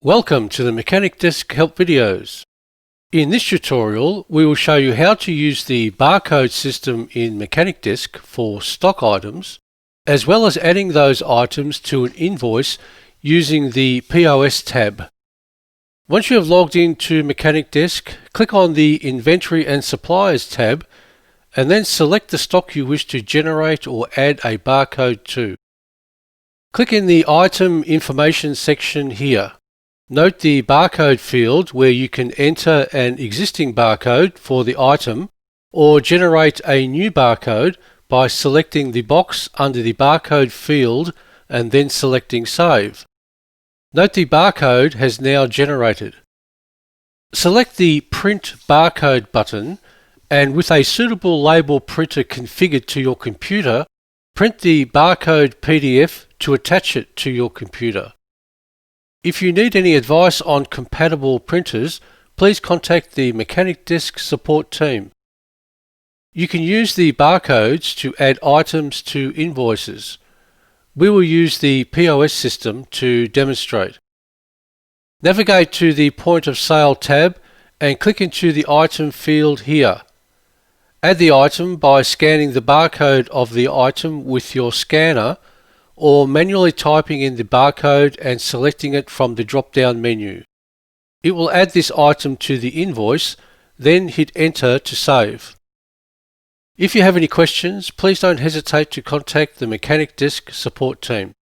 Welcome to the Mechanic Desk Help videos. In this tutorial, we will show you how to use the barcode system in Mechanic Desk for stock items, as well as adding those items to an invoice using the POS tab. Once you have logged into Mechanic Desk, click on the Inventory and Suppliers tab, and then select the stock you wish to generate or add a barcode to. Click in the Item Information section here. Note the barcode field where you can enter an existing barcode for the item or generate a new barcode by selecting the box under the barcode field and then selecting Save. Note the barcode has now generated. Select the Print Barcode button and with a suitable label printer configured to your computer, print the barcode PDF to attach it to your computer. If you need any advice on compatible printers, please contact the Mechanic Desk support team. You can use the barcodes to add items to invoices. We will use the POS system to demonstrate. Navigate to the Point of Sale tab and click into the item field here. Add the item by scanning the barcode of the item with your scanner or manually typing in the barcode and selecting it from the drop-down menu. It will add this item to the invoice, then hit Enter to save. If you have any questions, please don't hesitate to contact the Mechanic Desk support team.